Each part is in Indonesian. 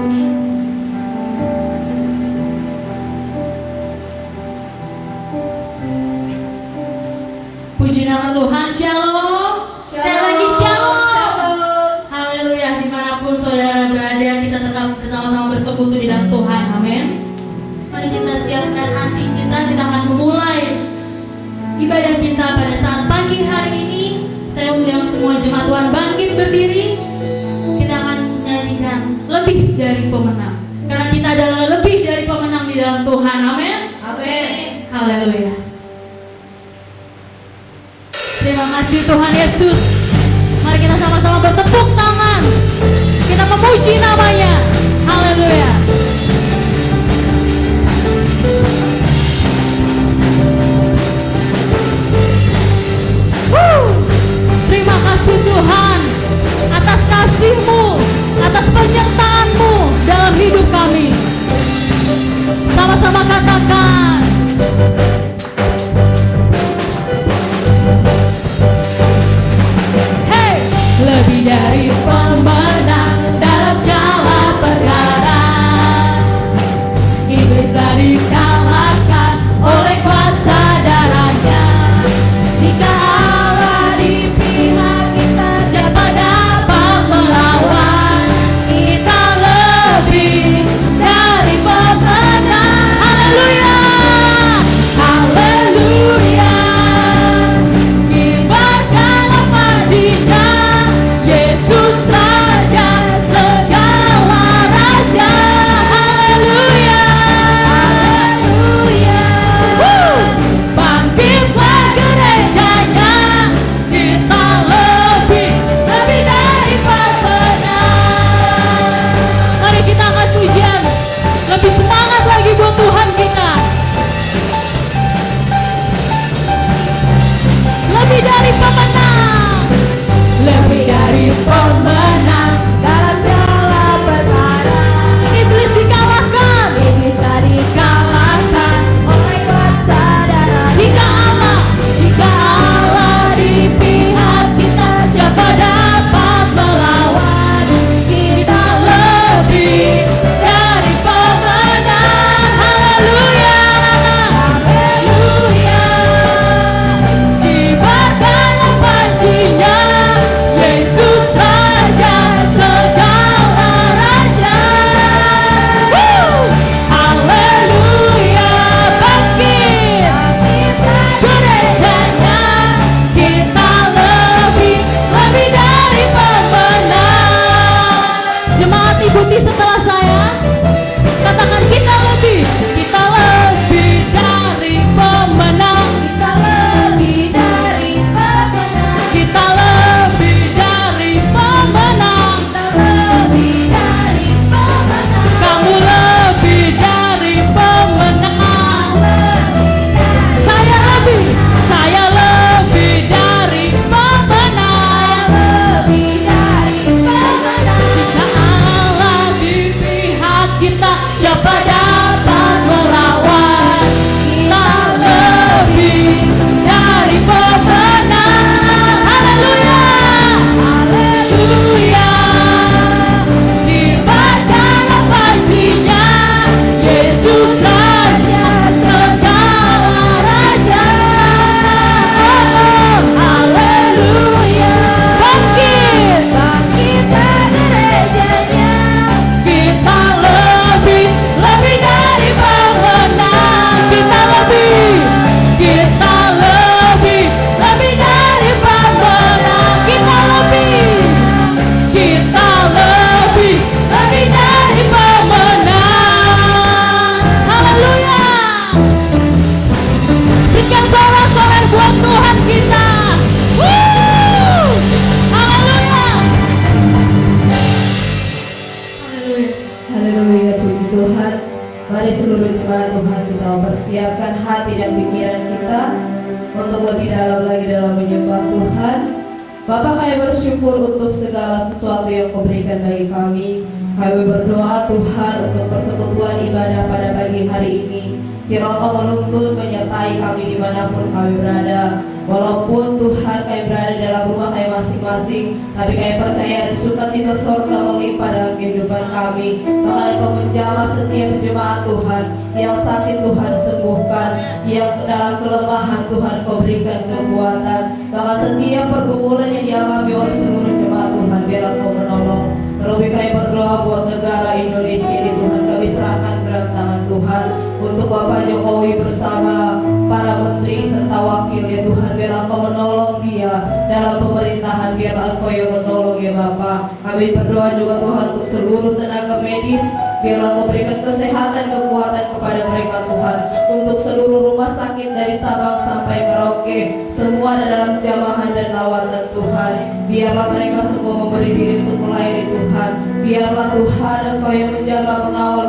Puji nama Tuhan, shalom. Sekali lagi shalom. Haleluya, dimanapun saudara berada, kita tetap bersama-sama bersekutu di dalam Tuhan, amin. Mari kita siapkan hati kita akan memulai ibadah kita pada saat pagi hari ini. Saya undang semua jemaat Tuhan bangkit berdiri. Kita akan menyanyikan lebih dari pemenang, karena kita adalah lebih dari pemenang di dalam Tuhan, amin. Amin. Haleluya. Terima kasih Tuhan Yesus. Mari kita sama-sama bertepuk tangan. Kita memuji namanya. Haleluya. Terima kasih Tuhan atas kasih-Mu, atas penyertaan-Mu dalam hidup kami. Sama-sama katakan. Lebih dari pemenang dalam segala perkara, iblis tak dikalahkan oleh kuasa darahnya. Jika Allah di pihak kita, siapa dapat melawan? Kita lebih dari pemenang. Haleluya, haleluya. Kibarkanlah pajinya, Yesus Raja segala raja. Haleluya, haleluya. Bangkitlah gerejanya, kita lebih dari pemenang. Mari kita angkat pujian, lebih semangat lagi buat Tuhan kita. Lebih dari pemenang, lebih dari pemenang dalam segala perkara. Iblis dikalahkan, iblis tak dikalahkan oleh kuasa darah. Jika Allah di pihak kita, siapa dapat melawan? Kita lebih dari pemenang. Haleluya, haleluya. Kibarkanlah pajinya, Yesus Raja segala raja. Haleluya, bangkit gerejanya, kita lebih dari pemenang. Jemaat ikuti setelah saya, katakan kita lebih dari pemenang. Kita lebih dari pemenang. Kita lebih dari pemenang. Kita lebih dari pemenang. Kamu lebih dari pemenang. Saya lebih dari pemenang. Lebih dari pemenang. Jika Allah di pihak kita, siapa dapat melawan? Kita lebih dari pemenang. Haleluya, haleluya. Kibarkanlah pajinya, Yesus Raja segala raja. Haleluya, bangkit gerejanya, kita lebih dari pemenang. Kita lebih dari pemenang. Kita lebih dari pemenang. Haleluya. Berikan sorak-sorai buat Tuhan kita. Haleluya. Haleluya. Haleluya, puji Tuhan. Mari seluruh jemaat Tuhan kita mempersiapkan hati dan pikiran kita untuk lebih dalam lagi dalam menyembah Tuhan. Bapa, kami bersyukur untuk segala sesuatu yang Kau berikan bagi kami. Kami berdoa Tuhan untuk persekutuan ibadah pada pagi hari ini. biar Engkau menuntun menyertai kami dimanapun kami berada. Walaupun Tuhan kami berada dalam rumah kami masing-masing, tapi kami percaya ada sukacita sorga melimpah dalam kehidupan kami. Bahkan Engkau menjamah setiap jemaat Tuhan, yang sakit Tuhan sembuhkan, yang dalam kelemahan Tuhan Kau berikan kekuatan. Bahkan setiap pergumulan yang dialami oleh seluruh jemaat Tuhan, biar Engkau menolong. Terlebih kami berdoa buat negara Indonesia ini Tuhan, kami serahkan ke dalam tangan Tuhan. Untuk Bapak Jokowi bersama para menteri serta wakil ya Tuhan, biar Engkau menolong dia dalam pemerintahan, biar Engkau yang menolong ya Bapak. Kami berdoa juga Tuhan untuk seluruh tenaga medis, biar Engkau berikan kesehatan, kekuatan kepada mereka Tuhan. Untuk seluruh rumah sakit dari Sabang sampai Merauke, semua ada dalam jamahan dan lawatan Tuhan. Biarlah mereka semua memberi diri untuk melayani Tuhan. Biarlah Tuhan Engkau yang menjaga, mengawal,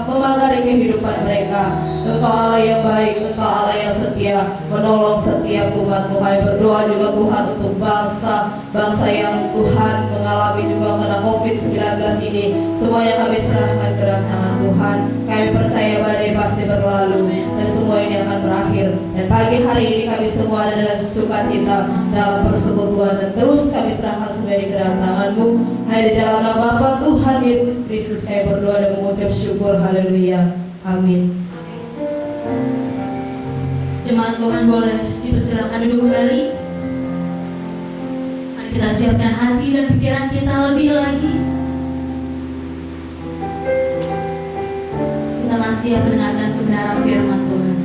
memagari kehidupan mereka. Engkau Allah yang baik, Engkau Allah yang setia, menolong setiap umat-Mu. Kami berdoa juga Tuhan untuk bangsa yang Tuhan mengalami juga kena COVID-19 ini. Semuanya kami serahkan ke dalam tangan Tuhan. Kami percaya badai pasti berlalu dan semua ini akan berakhir. Dan pagi hari ini kami semua ada dalam sukacita dalam persekutuan, dan terus kami serahkan semua di dalam tangan-Mu. Hanya di dalam nama Bapa Tuhan Yesus Kristus kami berdoa dan mengucap syukur. Haleluya. Amin. Jemaat Tuhan boleh dipersilakan duduk kembali. Mari kita siapkan hati dan pikiran kita lebih lagi. Kita masih mendengarkan kebenaran firman Tuhan.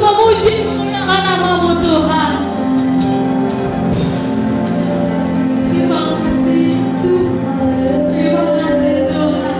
memuji memuliakan nama-Mu Tuhan. Terima kasih Tuhan. Terima kasih Tuhan.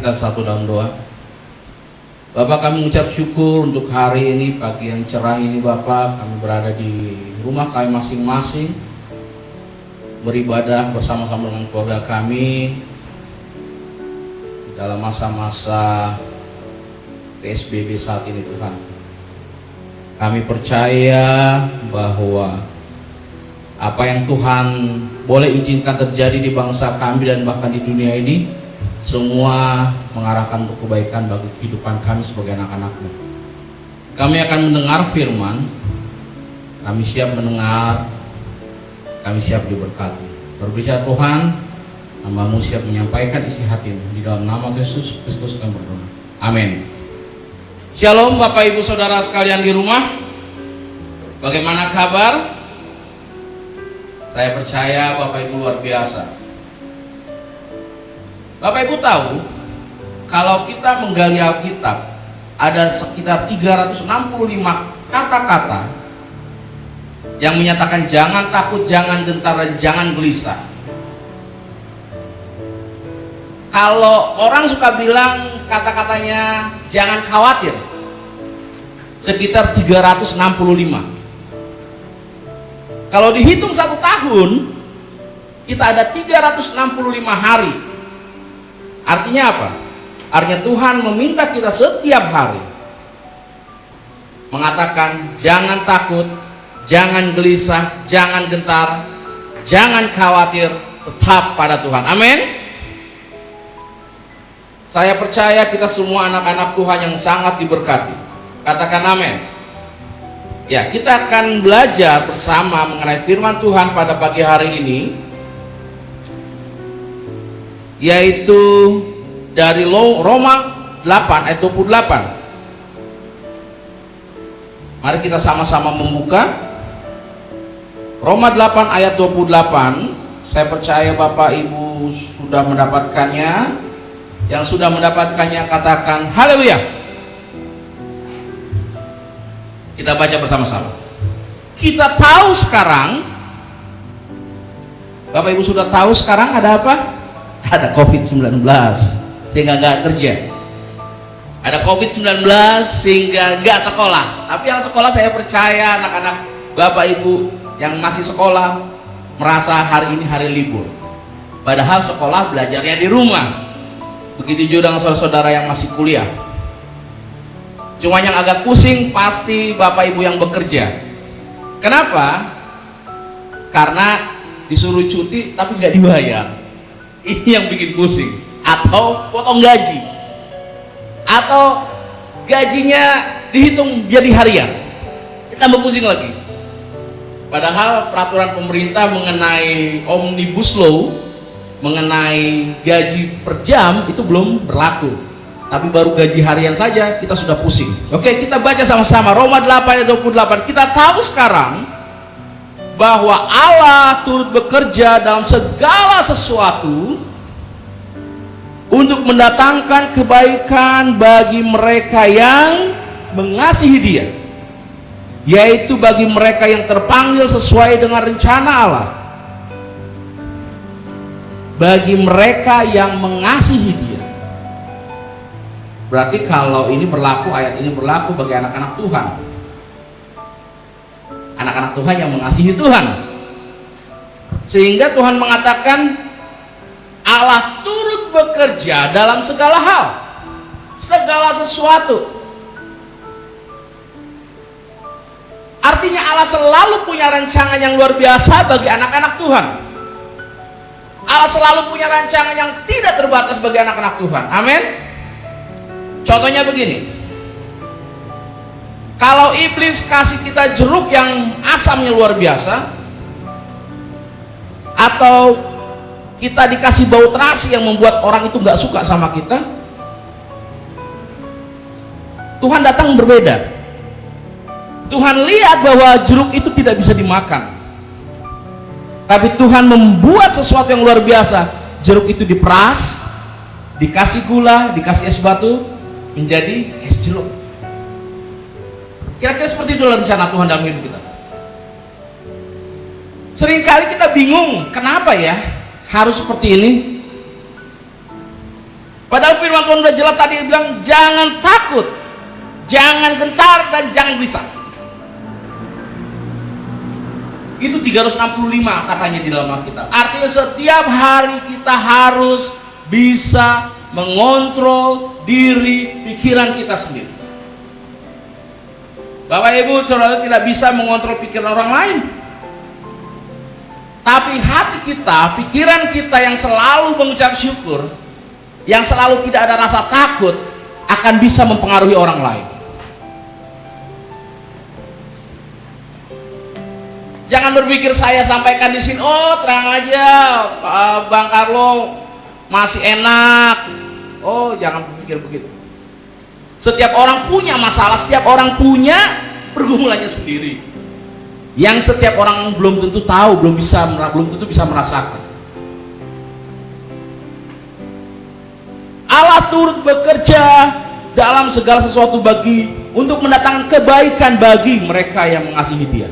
kita satu dalam doa. Bapak, kami mengucap syukur untuk hari ini, pagi yang cerah ini Bapak. Kami berada di rumah kami masing-masing, beribadah bersama-sama dengan keluarga kami dalam masa-masa PSBB saat ini Tuhan. Kami percaya bahwa apa yang Tuhan boleh izinkan terjadi di bangsa kami dan bahkan di dunia ini, semua mengarahkan untuk kebaikan bagi kehidupan kami sebagai anak-anak-Mu. Kami akan mendengar firman, kami siap mendengar, kami siap diberkati. Berbicara Tuhan, hamba-Mu siap menyampaikan isi hati-Mu. Di dalam nama Yesus Kristus kami berdoa. Amin. Shalom Bapak Ibu Saudara sekalian di rumah. Bagaimana kabar? Saya percaya Bapak Ibu luar biasa. Bapak Ibu tahu, kalau kita menggali Alkitab, ada sekitar 365 kata-kata yang menyatakan jangan takut, jangan gentar, dan jangan gelisah. Kalau orang suka bilang kata-katanya jangan khawatir, sekitar 365. Kalau dihitung 1 tahun, kita ada 365 hari. Artinya apa? Artinya Tuhan meminta kita setiap hari mengatakan jangan takut, jangan gelisah, jangan gentar, jangan khawatir, tetap pada Tuhan. Amin. Saya percaya kita semua anak-anak Tuhan yang sangat diberkati. Katakan amin. Ya, kita akan belajar bersama mengenai firman Tuhan pada pagi hari ini, yaitu dari Roma 8 ayat 28. Mari kita sama-sama membuka Roma 8 ayat 28. Saya percaya Bapak Ibu sudah mendapatkannya. Yang sudah mendapatkannya katakan haleluya. Kita baca bersama-sama. Kita tahu sekarang, Bapak Ibu sudah tahu sekarang ada apa? Ada COVID-19 sehingga nggak kerja. Ada COVID-19 sehingga nggak sekolah. Tapi yang sekolah saya percaya anak-anak Bapak Ibu yang masih sekolah merasa hari ini hari libur. Padahal sekolah belajarnya di rumah. Begitu juga dengan saudara-saudara yang masih kuliah. Cuma yang agak pusing pasti Bapak Ibu yang bekerja. Kenapa? Karena disuruh cuti tapi nggak dibayar. Ini yang bikin pusing. Atau potong gaji, atau gajinya dihitung jadi harian, kita tambah pusing lagi. Padahal peraturan pemerintah mengenai Omnibus Law, mengenai gaji per jam itu belum berlaku, tapi baru gaji harian saja kita sudah pusing. Oke, kita baca sama-sama Roma 8 ayat 28. Kita tahu sekarang bahwa Allah turut bekerja dalam segala sesuatu untuk mendatangkan kebaikan bagi mereka yang mengasihi Dia, yaitu bagi mereka yang terpanggil sesuai dengan rencana Allah. Bagi mereka yang mengasihi Dia. Berarti kalau ini berlaku, ayat ini berlaku bagi anak-anak Tuhan. Anak-anak Tuhan yang mengasihi Tuhan. Sehingga Tuhan mengatakan Allah turut bekerja dalam segala hal, segala sesuatu. Artinya Allah selalu punya rancangan yang luar biasa bagi anak-anak Tuhan. Allah selalu punya rancangan yang tidak terbatas bagi anak-anak Tuhan. Amin. Contohnya begini, kalau iblis kasih kita jeruk yang asamnya luar biasa, atau kita dikasih bau terasi yang membuat orang itu nggak suka sama kita, Tuhan datang berbeda. Tuhan lihat bahwa jeruk itu tidak bisa dimakan, tapi Tuhan membuat sesuatu yang luar biasa. Jeruk itu diperas, dikasih gula, dikasih es batu, menjadi es jeruk. Kira-kira seperti itu rencana Tuhan dalam hidup kita. Seringkali kita bingung, kenapa ya harus seperti ini? Padahal firman Tuhan sudah jelas tadi, bilang jangan takut, jangan gentar, dan jangan gelisah. Itu 365 katanya di dalam Alkitab. Artinya setiap hari kita harus bisa mengontrol diri, pikiran kita sendiri. Bapak Ibu saudara tidak bisa mengontrol pikiran orang lain, tapi hati kita, pikiran kita yang selalu mengucap syukur, yang selalu tidak ada rasa takut, akan bisa mempengaruhi orang lain. Jangan berpikir saya sampaikan di sini, oh terang aja, Bang Carlo masih enak. Oh, jangan berpikir begitu. Setiap orang punya masalah, setiap orang punya pergumulannya sendiri, yang setiap orang belum tentu tahu, belum tentu bisa merasakan. Allah turut bekerja dalam segala sesuatu untuk mendatangkan kebaikan bagi mereka yang mengasihi Dia.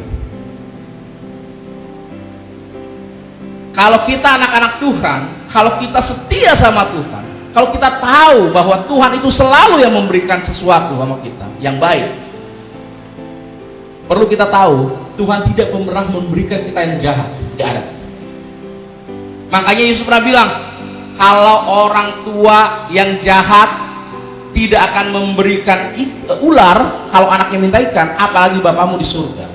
Kalau kita anak-anak Tuhan, kalau kita setia sama Tuhan, kalau kita tahu bahwa Tuhan itu selalu yang memberikan sesuatu sama kita yang baik, perlu kita tahu Tuhan tidak pernah memberikan kita yang jahat. Tidak ada. Makanya Yesus pernah bilang, kalau orang tua yang jahat tidak akan memberikan ular kalau anaknya minta ikan, apalagi Bapamu di surga.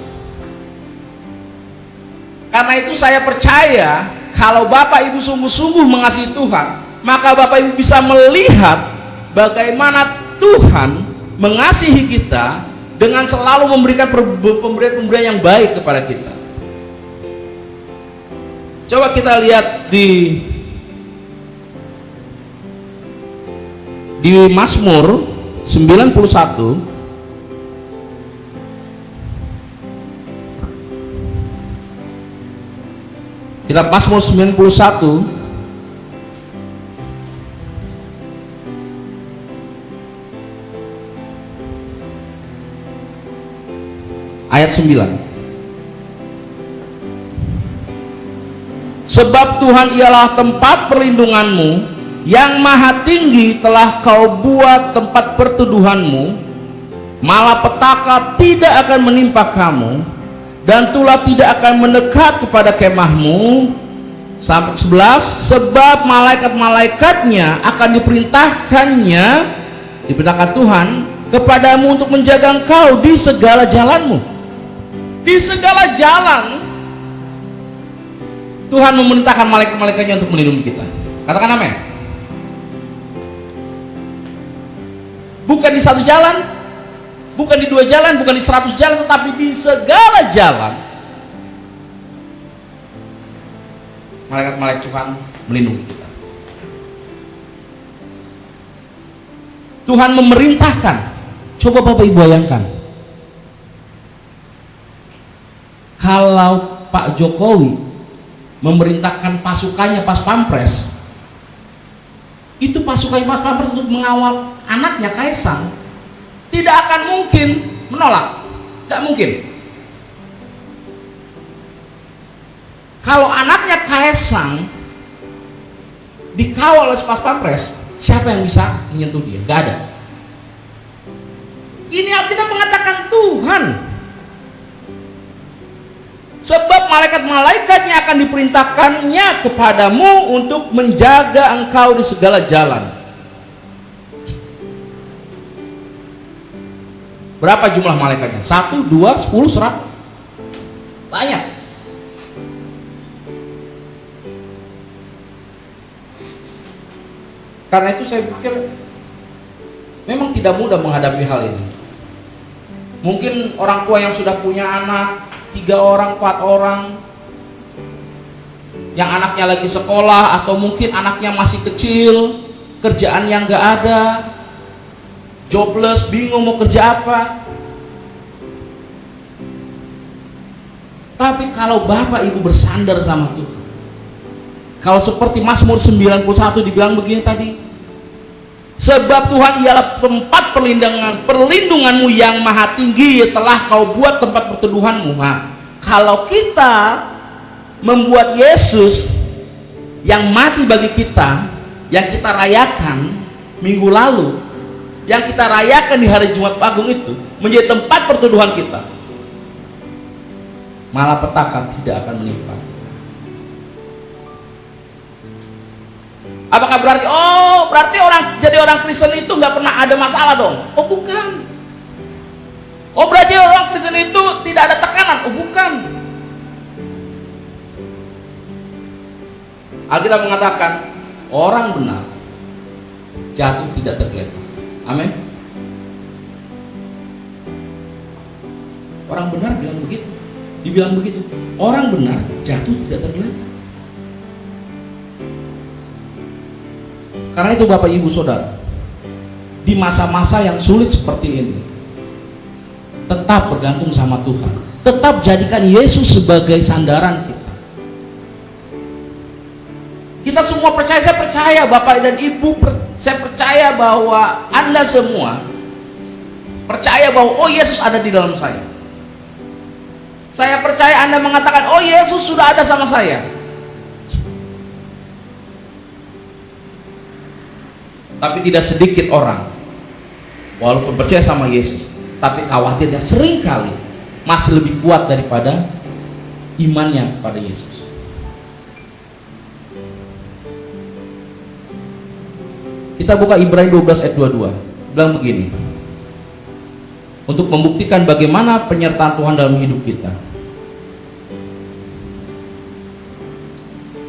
Karena itu saya percaya kalau Bapak Ibu sungguh-sungguh mengasihi Tuhan, maka Bapak Ibu bisa melihat bagaimana Tuhan mengasihi kita dengan selalu memberikan pemberian yang baik kepada kita. Coba kita lihat di Mazmur 91. Kitab Mazmur 91 ayat 9. Sebab Tuhan ialah tempat perlindunganmu, yang maha tinggi telah kau buat tempat perteduhanmu, malapetaka tidak akan menimpa kamu, dan tulah tidak akan mendekat kepada kemahmu. Sampai 11, sebab malaikat-malaikatnya akan diperintahkan Tuhan kepadamu untuk menjaga engkau di segala jalanmu. Di segala jalan Tuhan memerintahkan malaikat-malaikatnya untuk melindungi kita. Katakan amin. Bukan di satu jalan, bukan di 2 jalan, bukan di 100 jalan, tetapi di segala jalan malaikat-malaikat Tuhan melindungi kita. Tuhan memerintahkan. Coba Bapak Ibu bayangkan, kalau Pak Jokowi memerintahkan pasukannya pas Pampres, itu pasukan Mas Pampres untuk mengawal anaknya Kaisang, tidak akan mungkin menolak. Tidak mungkin. Kalau anaknya Kaisang dikawal oleh Pas Pampres, siapa yang bisa menyentuh dia? Gak ada. Ini Alkitab mengatakan Tuhan. Sebab malaikat-malaikatnya akan diperintahkannya kepadamu untuk menjaga engkau di segala jalan. Berapa jumlah malaikatnya? 1, 2, 10, 100? Banyak. Karena itu saya pikir memang tidak mudah menghadapi hal ini. Mungkin orang tua yang sudah punya anak 3 orang, 4 orang, yang anaknya lagi sekolah, atau mungkin anaknya masih kecil, kerjaan yang gak ada, jobless, bingung mau kerja apa. Tapi kalau Bapak Ibu bersandar sama Tuhan, kalau seperti Mazmur 91 dibilang begini tadi, sebab Tuhan ialah tempat perlindunganmu yang maha tinggi, telah kau buat tempat perteduhanmu. Nah, kalau kita membuat Yesus yang mati bagi kita, yang kita rayakan minggu lalu, yang kita rayakan di hari Jumat Agung itu, menjadi tempat perteduhan kita, malapetaka tidak akan menimpa. Apakah berarti jadi orang Kristen itu nggak pernah ada masalah dong? Oh bukan. Oh berarti orang Kristen itu tidak ada tekanan? Oh bukan. Alkitab mengatakan orang benar jatuh tidak tergeletak. Amin. Orang benar bilang begitu. Dibilang begitu. Orang benar jatuh tidak tergeletak. Karena itu Bapak Ibu Saudara, di masa-masa yang sulit seperti ini, tetap bergantung sama Tuhan. Tetap jadikan Yesus sebagai sandaran kita. Kita semua percaya, saya percaya Bapak dan Ibu, saya percaya bahwa Anda semua percaya bahwa oh Yesus ada di dalam saya. Saya percaya Anda mengatakan oh Yesus sudah ada sama saya. Tapi tidak sedikit orang walaupun percaya sama Yesus, tapi khawatirnya seringkali masih lebih kuat daripada imannya kepada Yesus. Kita buka Ibrani 12 ayat 22. Bilang begini. Untuk membuktikan bagaimana penyertaan Tuhan dalam hidup kita.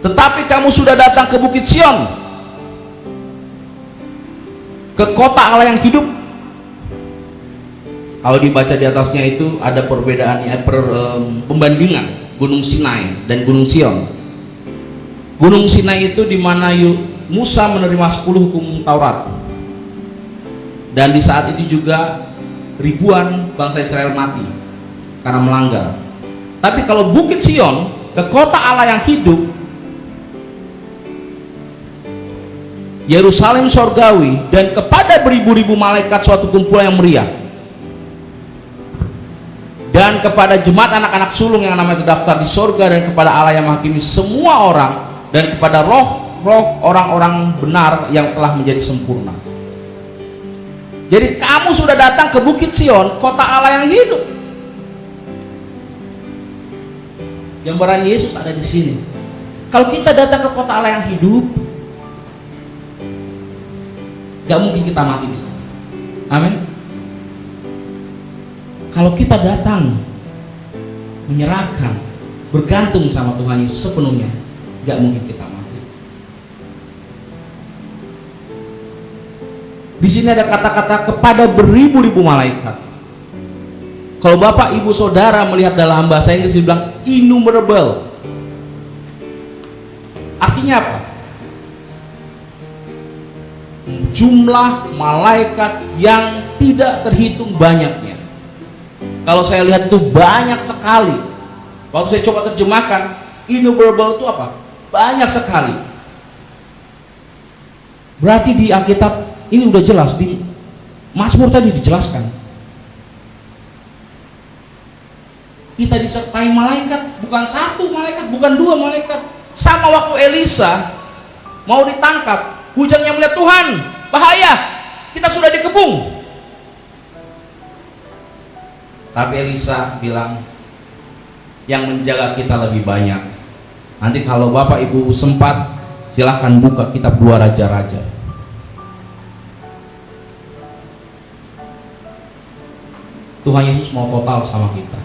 Tetapi kamu sudah datang ke Bukit Sion, ke kota Allah yang hidup. Kalau dibaca di atasnya itu ada perbedaannya, pembandingan Gunung Sinai dan Gunung Sion. Gunung Sinai itu di mana Musa menerima 10 hukum Taurat, dan di saat itu juga ribuan bangsa Israel mati karena melanggar. Tapi kalau Bukit Sion, ke kota Allah yang hidup, Yerusalem sorgawi, dan kepada beribu-ribu malaikat suatu kumpulan yang meriah, dan kepada jemaat anak-anak sulung yang namanya terdaftar di sorga, dan kepada Allah yang menghakimi semua orang, dan kepada roh orang-orang benar yang telah menjadi sempurna. Jadi kamu sudah datang ke Bukit Sion, kota Allah yang hidup. Gambaran Yesus ada di sini. Kalau kita datang ke kota Allah yang hidup, gak mungkin kita mati di sana. Amin. Kalau kita datang menyerahkan, bergantung sama Tuhan Yesus sepenuhnya, gak mungkin kita mati. Di sini ada kata-kata kepada beribu-ribu malaikat. Kalau Bapak, Ibu, Saudara melihat dalam bahasa Inggris dibilang innumerable. Artinya apa? Jumlah malaikat yang tidak terhitung banyaknya. Kalau saya lihat itu banyak sekali. Waktu saya coba terjemahkan, innumerable itu apa? Banyak sekali. Berarti di Alkitab ini udah jelas, di Mazmur tadi dijelaskan. Kita disertai malaikat, bukan satu malaikat, bukan dua malaikat. Sama waktu Elisa mau ditangkap, bujangnya melihat Tuhan, bahaya, kita sudah dikepung. Tapi Elisa bilang, yang menjaga kita lebih banyak. Nanti kalau Bapak Ibu sempat, silahkan buka kitab 2 Raja-Raja. Tuhan Yesus mau total sama kita.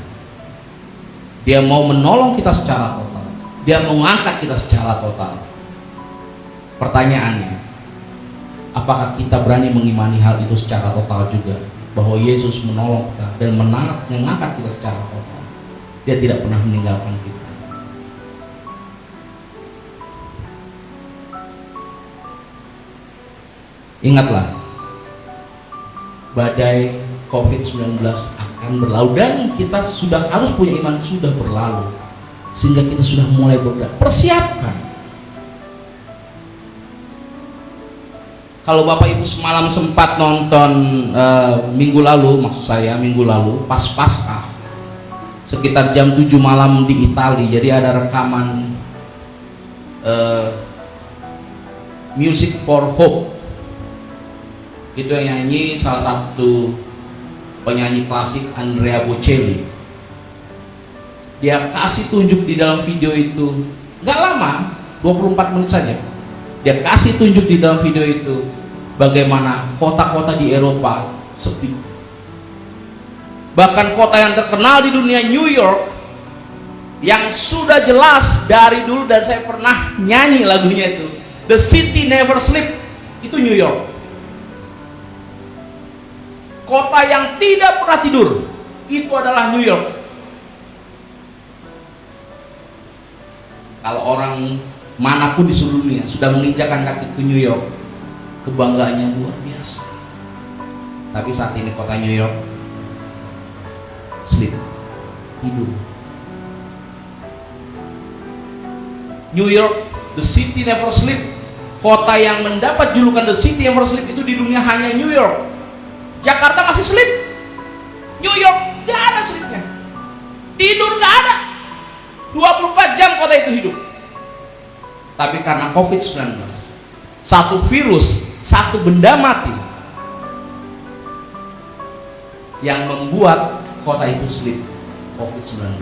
Dia mau menolong kita secara total. Dia mau mengangkat kita secara total. Pertanyaannya, apakah kita berani mengimani hal itu secara total juga? Bahwa Yesus menolong kita dan mengangkat kita secara total. Dia tidak pernah meninggalkan kita. Ingatlah, badai COVID-19 akan berlalu, dan kita sudah harus punya iman sudah berlalu, sehingga kita sudah mulai bergerak. Persiapkan. Kalau Bapak Ibu semalam sempat nonton minggu lalu, maksud saya minggu lalu pas Paskah, sekitar jam 7 malam di Italia, jadi ada rekaman Music for Hope. Itu yang nyanyi salah satu penyanyi klasik, Andrea Bocelli. Dia kasih tunjuk di dalam video itu, gak lama, 24 menit saja. Dia kasih tunjuk di dalam video itu bagaimana kota-kota di Eropa sepi. Bahkan kota yang terkenal di dunia, New York, yang sudah jelas dari dulu, dan saya pernah nyanyi lagunya itu, The City Never Sleep, itu New York. Kota yang tidak pernah tidur, itu adalah New York. Kalau orang manapun di seluruh dunia sudah menginjakan kaki ke New York, kebanggaannya luar biasa. Tapi saat ini kota New York sleep, tidur. New York, the city never sleep. Kota yang mendapat julukan the city never sleep itu di dunia hanya New York. Jakarta masih sleep. New York gak ada sleepnya. Tidur gak ada. 24 jam kota itu hidup. Tapi karena COVID-19, satu virus satu benda mati yang membuat kota itu slip COVID-19.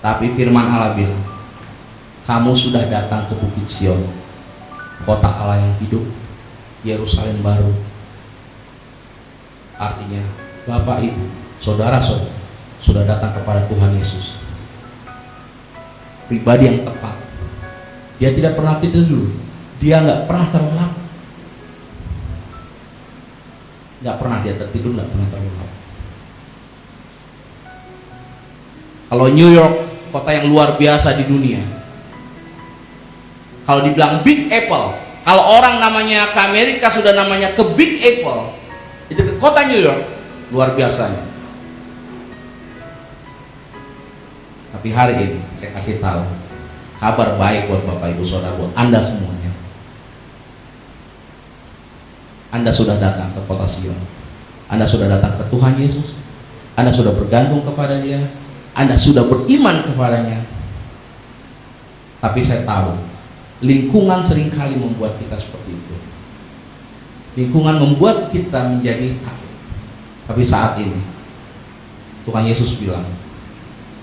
Tapi firman Allah bilang, kamu sudah datang ke Bukit Sion, kota Allah yang hidup, Yerusalem baru. Artinya Bapak, Ibu, saudara-saudara sudah datang kepada Tuhan Yesus, pribadi yang tepat. Dia tidak pernah tidur, dia nggak pernah terlelap, nggak pernah dia tertidur, nggak pernah terlelap. Kalau New York, kota yang luar biasa di dunia, kalau dibilang Big Apple, kalau orang namanya ke Amerika sudah namanya ke Big Apple, itu ke kota New York, luar biasanya. Tapi hari ini saya kasih tahu kabar baik buat Bapak Ibu Saudara, buat Anda semuanya. Anda sudah datang ke kota Sion, Anda sudah datang ke Tuhan Yesus, Anda sudah bergantung kepada Dia, Anda sudah beriman kepadanya. Tapi saya tahu lingkungan seringkali membuat kita seperti itu. Lingkungan membuat kita menjadi takut. Tapi saat ini Tuhan Yesus bilang,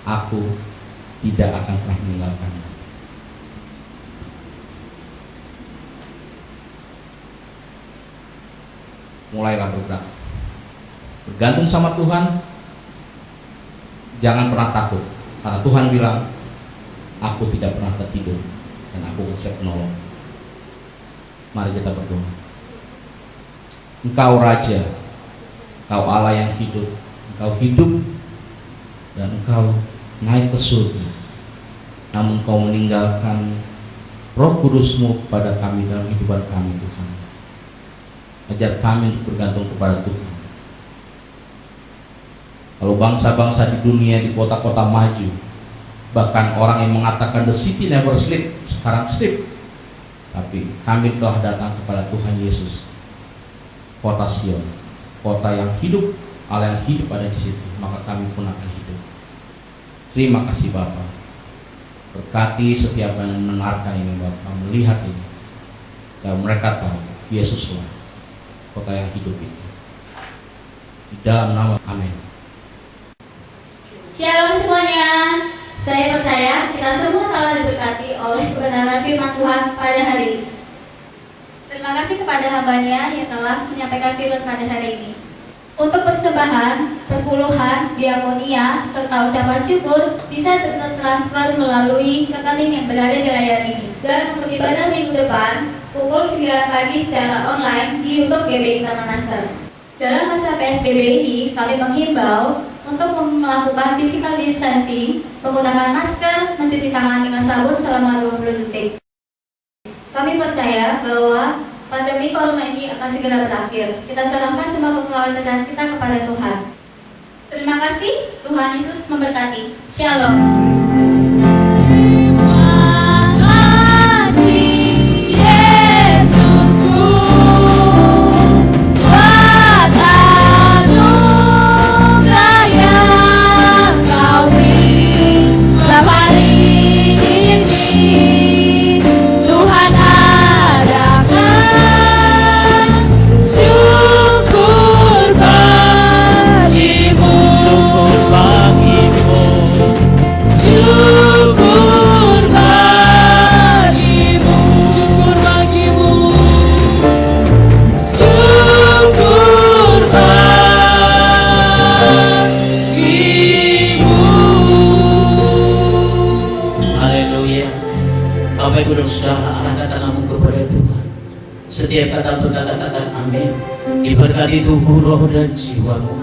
aku tidak akan pernah meninggalkanmu. Mulailah bergerak, bergantung sama Tuhan. Jangan pernah takut, karena Tuhan bilang, aku tidak pernah tertidur dan aku akan siap menolong. Mari kita berdoa. Engkau Raja, Engkau Allah yang hidup, Engkau hidup dan Engkau naik ke surga, namun Engkau meninggalkan Roh Kudus-Mu kepada kami dalam kehidupan kami, Tuhan. Ajar kami untuk bergantung kepada Tuhan. Kalau bangsa-bangsa di dunia, di kota-kota maju, bahkan orang yang mengatakan the city never sleep, sekarang sleep. Tapi kami telah datang kepada Tuhan Yesus, kota Sion, kota yang hidup, Allah yang hidup ada di situ, maka kami pun akan hidup. Terima kasih Bapa. Berkati setiap yang mendengarkan ini Bapa, melihat ini, dan mereka tahu Yesuslah kota yang hidup itu. Di dalam nama Amin. Shalom semuanya. Saya percaya kita semua telah diberkati oleh kebenaran firman Tuhan pada hari ini. Terima kasih kepada hambanya yang telah menyampaikan firman pada hari ini. Untuk persembahan, perpuluhan, diakonia, serta ucapan syukur bisa tertransfer melalui rekening yang berada di layar ini. Dan untuk ibadah minggu depan, pukul 9 pagi secara online di YouTube GBI Taman Nastar. Dalam masa PSBB ini, kami menghimbau untuk melakukan physical distancing, menggunakan masker, mencuci tangan dengan sabun selama 20 detik. Kami percaya bahwa pandemi corona ini akan segera berakhir. Kita serahkan semua kekhawatiran kita kepada Tuhan. Terima kasih, Tuhan Yesus memberkati. Shalom. Setiap kata berkata-kata amin. Diberkati tubuh, roh dan jiwamu,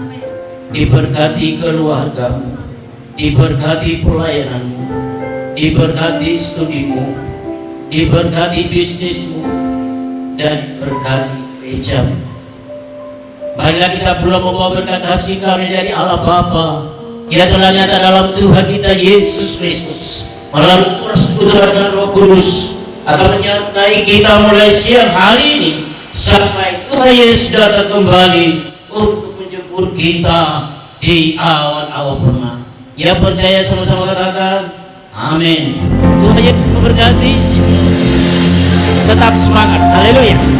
diberkati keluargamu, diberkati pelayananmu, diberkati studimu, diberkati bisnismu, dan berkati gerejamu. Marilah kita belum membawa berkat kasih karunia dari Allah Bapa yang telah nyata dalam Tuhan kita Yesus Kristus melalui persekutuan dengan Roh Kudus akan menyertai kita mulai siang hari ini sampai Tuhan Yesus datang kembali untuk menjemput kita di awan-awan purnama. Ya, percaya sama-sama katakan Amin. Tuhan Yesus memberkati. Tetap semangat. Haleluya.